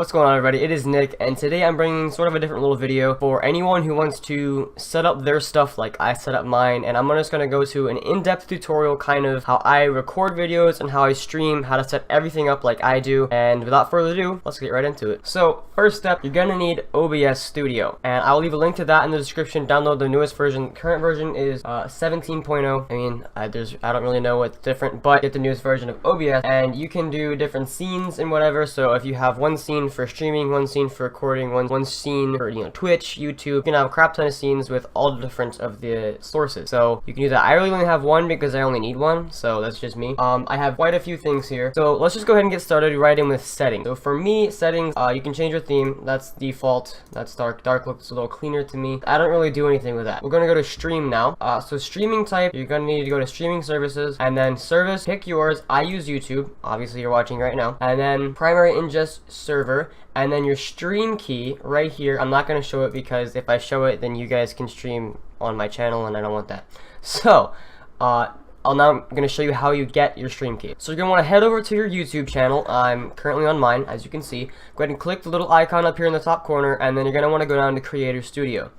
What's going on, everybody? It is Nick, and today I'm bringing sort of a different little video for anyone who wants to set up their stuff like I set up mine. And I'm just going to go to an in-depth tutorial, kind of how I record videos and how I stream, how to set everything up like I do. And without further ado, let's get right into it. So first step, you're going to need OBS Studio, and I'll leave a link to that in the description. Download the newest version. Current version is 17.0. I mean, I don't really know what's different, but get the newest version of OBS, and you can do different scenes and whatever. So if you have one scene for streaming, one scene for recording, one scene for Twitch, YouTube, you can have a crap ton of scenes with all the different of the sources. So you can do that. I really only have one because I only need one, so that's just me. I have quite a few things here, so let's just go ahead and get started right in with settings. So for me, settings, you can change your theme. That's default. That's dark. Dark looks a little cleaner to me. I don't really do anything with that. We're gonna go to stream now. So streaming type, you're gonna need to go to streaming services, and then service, pick yours. I use YouTube, obviously you're watching right now, and then primary ingest server, and then your stream key right here. I'm not going to show it because if I show it, then you guys can stream on my channel, and I don't want that. So I'm going to show you how you get your stream key. So you're going to want to head over to your YouTube channel. I'm currently on mine, as you can see. Go ahead and click the little icon up here in the top corner, and then you're going to want to go down to Creator Studio.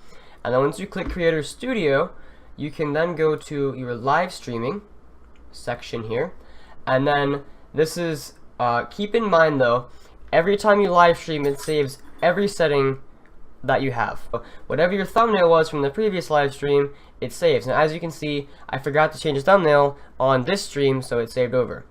And then once you click Creator Studio, you can then go to your live streaming section here. And then this is, keep in mind though, every time you live stream, it saves every setting that you have. So whatever your thumbnail was from the previous live stream, it saves. Now as you can see, I forgot to change the thumbnail on this stream, so it saved over.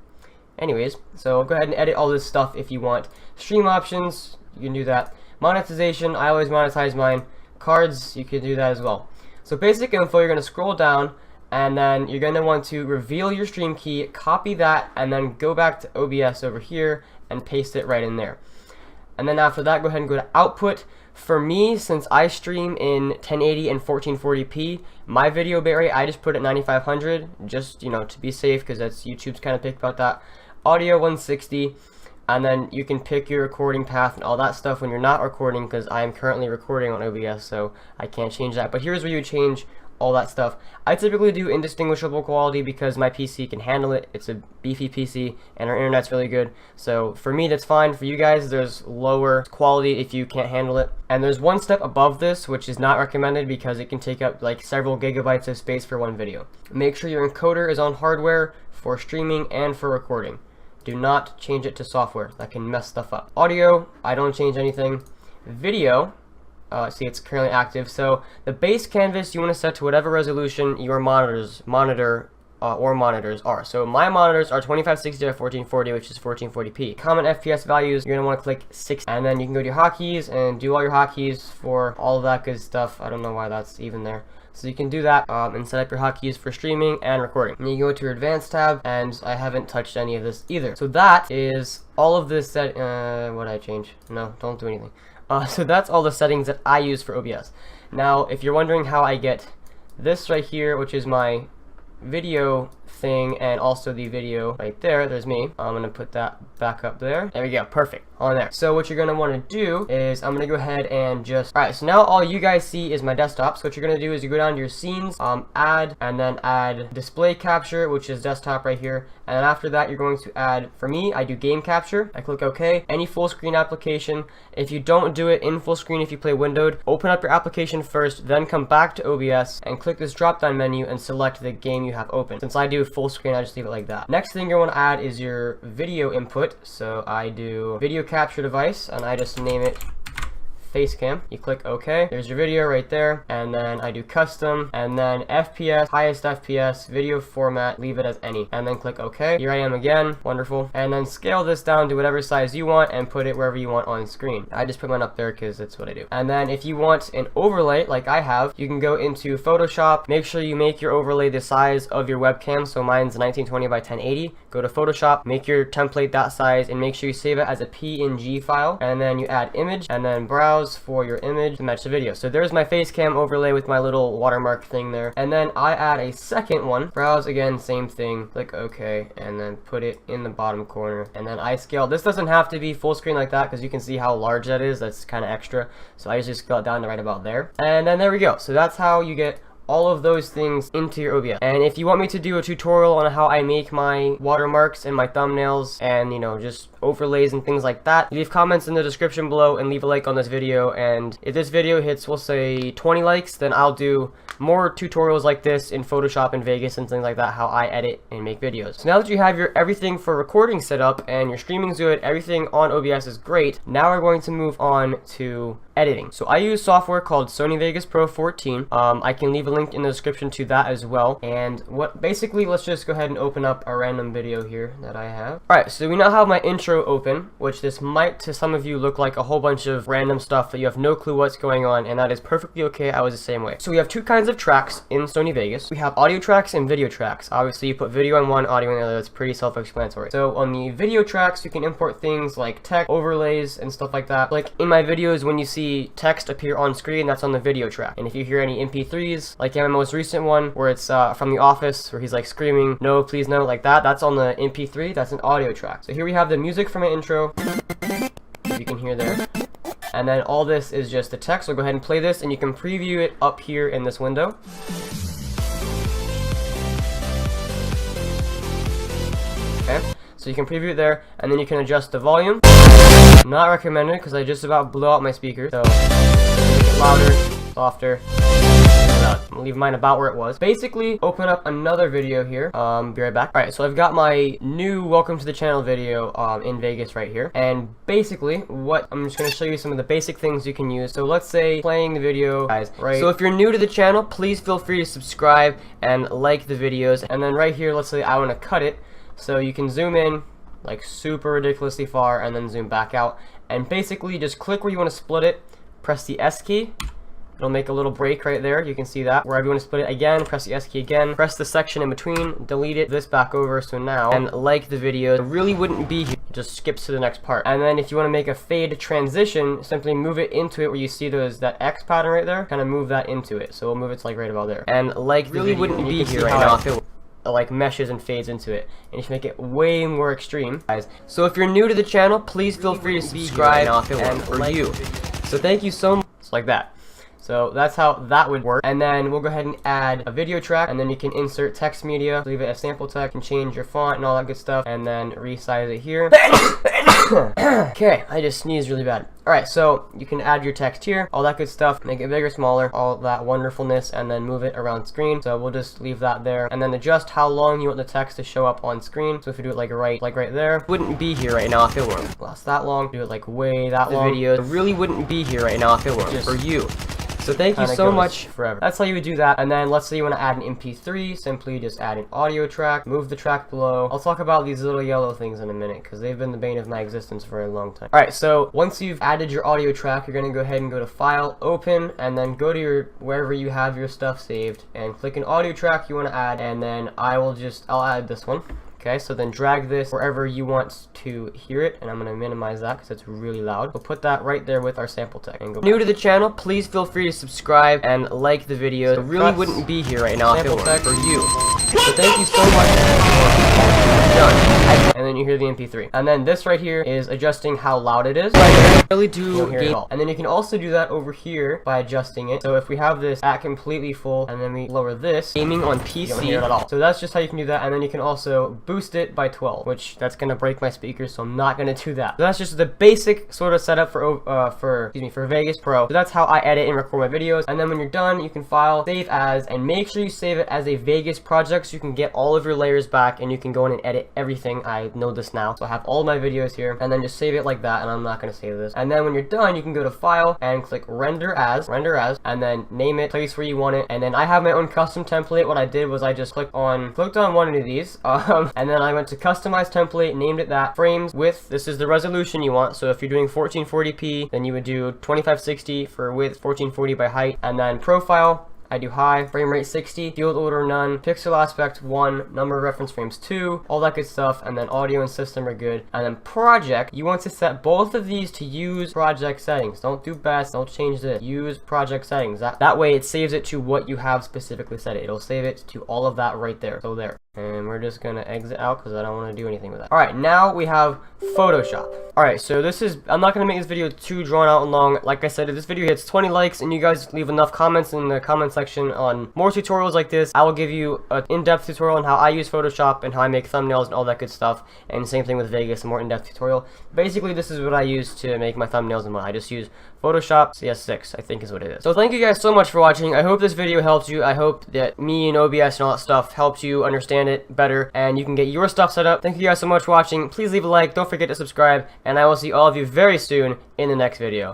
Anyways, so go ahead and edit all this stuff if you want. Stream options, you can do that. Monetization, I always monetize mine. Cards, you can do that as well. So basic info, you're going to scroll down, and then you're going to want to reveal your stream key, copy that, and then go back to OBS over here and paste it right in there. And then after that, go ahead and go to output. For me, since I stream in 1080 and 1440p, my video bitrate, I just put it 9500, just to be safe, because that's YouTube's kind of pick about that. Audio 160, and then you can pick your recording path and all that stuff when you're not recording, because I am currently recording on OBS, so I can't change that. But here's where you change all that stuff. I typically do indistinguishable quality because my PC can handle it. It's a beefy PC and our internet's really good. So for me, that's fine. For you guys, there's lower quality if you can't handle it. And there's one step above this, which is not recommended because it can take up like several gigabytes of space for one video. Make sure your encoder is on hardware for streaming and for recording. Do not change it to software. That can mess stuff up. Audio, I don't change anything. Video, see, it's currently active. So the base canvas you want to set to whatever resolution your monitors are. So my monitors are 2560 by 1440, which is 1440p. Common FPS values, you're going to want to click 6, and then you can go to your hotkeys and do all your hotkeys for all of that good stuff. I don't know why that's even there. So you can do that and set up your hotkeys for streaming and recording. And you go to your advanced tab, and I haven't touched any of this either. So that is all of this what did I change? No, don't do anything. So that's all the settings that I use for OBS. Now, if you're wondering how I get this right here, which is my video thing, and also the video right there, there's me. I'm going to put that back up there. There we go, perfect, on there. So what you're going to want to do is, I'm going to go ahead and alright, so now all you guys see is my desktop. So what you're going to do is you go down to your scenes, add, and then add display capture, which is desktop right here. And then after that, you're going to add, for me, I do game capture. I click OK. Any full screen application. If you don't do it in full screen, if you play windowed, open up your application first, then come back to OBS and click this drop down menu and select the game you have open. Since I do full screen, I just leave it like that. Next thing you want to add is your video input. So I do video capture device, and I just name it Facecam. You click OK. There's your video right there, and then I do custom, and then FPS, highest FPS, video format, leave it as any, and then click OK. Here I am again, wonderful. And then scale this down to whatever size you want and put it wherever you want on screen. I just put mine up there because that's what I do. And then if you want an overlay like I have, you can go into Photoshop. Make sure you make your overlay the size of your webcam. So mine's 1920 by 1080. Go to Photoshop, make your template that size, and make sure you save it as a PNG file. And then you add image, and then browse for your image to match the video. So there's my face cam overlay with my little watermark thing there. And then I add a second one. Browse again, same thing. Click OK, and then put it in the bottom corner. And then I scale. This doesn't have to be full screen like that because you can see how large that is. That's kind of extra. So I usually scale it down to right about there. And then there we go. So that's how you get all of those things into your OBS. And if you want me to do a tutorial on how I make my watermarks and my thumbnails and, you know, just overlays and things like that, leave comments in the description below and leave a like on this video. And if this video hits, we'll say 20 likes, then I'll do more tutorials like this in Photoshop and Vegas and things like that, how I edit and make videos. So now that you have your everything for recording set up and your streaming's good, everything on OBS is great, now we're going to move on to editing. So I use software called Sony Vegas Pro 14. I can leave a link in the description to that as well. And basically, let's just go ahead and open up a random video here that I have. Alright, so we now have my intro open, which this might to some of you look like a whole bunch of random stuff that you have no clue what's going on, and that is perfectly okay. I was the same way. So we have two kinds of tracks in Sony Vegas. We have audio tracks and video tracks. Obviously, you put video on one, audio on the other. That's pretty self-explanatory. So on the video tracks, you can import things like text, overlays, and stuff like that. Like in my videos, when you see text appear on screen, that's on the video track. And if you hear any MP3s, like in my most recent one where it's from The Office, where he's like screaming, "No, please no," like that, that's on the MP3. That's an audio track. So here we have the music from my intro, as you can hear there. And then all this is just the text. So go ahead and play this, and you can preview it up here in this window. Okay, so you can preview it there, and then you can adjust the volume. Not recommended because I just about blew out my speaker. So make it louder, softer. I'll leave mine about where it was. Basically, open up another video here. Be right back. Alright, so I've got my new welcome to the channel video in Vegas right here. And basically, I'm just going to show you some of the basic things you can use. So let's say playing the video, guys, right? So if you're new to the channel, please feel free to subscribe and like the videos. And then right here, let's say I want to cut it. So you can zoom in like super ridiculously far and then zoom back out. And basically, just click where you want to split it, press the S key. It'll make a little break right there. You can see that. Wherever you want to split it again, press the S key again. Press the section in between, delete it, this back over. So now, and like the video, it really wouldn't be here. It just skips to the next part. And then if you want to make a fade transition, simply move it into it where you see that X pattern right there. Kind of move that into it. So we'll move it to like right about there. And like the video, wouldn't be here right now. It like meshes and fades into it, and you should make it way more extreme, guys. So if you're new to the channel, please feel free to subscribe and for you. So thank you so much. It's like that. So that's how that would work. And then we'll go ahead and add a video track, and then you can insert text media, leave it as sample text, and change your font and all that good stuff, and then resize it here. Okay, I just sneezed really bad. Alright, so you can add your text here, all that good stuff, make it bigger, smaller, all that wonderfulness, and then move it around screen. So we'll just leave that there, and then adjust how long you want the text to show up on screen. So if you do it like right there, it wouldn't be here right now if it were. Last that long, do it like way that long. The video really wouldn't be here right now if it were. Just for you. So thank you so much forever. That's how you would do that. And then let's say you want to add an MP3, simply just add an audio track, move the track below. I'll talk about these little yellow things in a minute because they've been the bane of my existence for a long time. Alright, so once you've added your audio track, you're going to go ahead and go to File, Open, and then go to wherever you have your stuff saved and click an audio track you want to add, and then I'll add this one. Okay, so then drag this wherever you want to hear it, and I'm going to minimize that because it's really loud. We'll put that right there with our sample text. And go new to the channel, please feel free to subscribe and like the video. It really wouldn't be here right now if it were for you. So thank you so much. Done. And then you hear the MP3. And then this right here is adjusting how loud it is. Really do gain. And then you can also do that over here by adjusting it. So if we have this at completely full, and then we lower this, gaming on PC, you don't hear it at all. So that's just how you can do that. And then you can also boost it by 12, which that's gonna break my speakers, so I'm not gonna do that. So that's just the basic sort of setup for Vegas Pro. So that's how I edit and record my videos. And then when you're done, you can file, save as, and make sure you save it as a Vegas project so you can get all of your layers back and you can go in and edit everything. I know this now, so I have all of my videos here, and then just save it like that. And I'm not gonna save this. And then when you're done, you can go to File and click Render As, and then name it, place where you want it. And then I have my own custom template. What I did was I just clicked on one of these, and then I went to Customize Template, named it that. Frames width, this is the resolution you want. So if you're doing 1440p, then you would do 2560 for width, 1440 by height. And then Profile, I do high, frame rate 60, field order none, pixel aspect 1, number of reference frames 2, all that good stuff. And then audio and system are good. And then project, you want to set both of these to use project settings. Don't do best, don't change this. Use project settings. That way it saves it to what you have specifically set it. It'll save it to all of that right there. So there. And we're just gonna exit out because I don't want to do anything with that. Alright, now we have Photoshop. Alright, so this is, I'm not gonna make this video too drawn out and long. Like I said, if this video hits 20 likes and you guys leave enough comments in the comment section on more tutorials like this, I will give you an in-depth tutorial on how I use Photoshop and how I make thumbnails and all that good stuff. And same thing with Vegas, a more in-depth tutorial. Basically, this is what I use to make my thumbnails and what I just use Photoshop CS6, I think is what it is. So thank you guys so much for watching. I hope this video helped you. I hope that me and OBS and all that stuff helped you understand it better and you can get your stuff set up. Thank you guys so much for watching. Please leave a like, don't forget to subscribe, and I will see all of you very soon in the next video.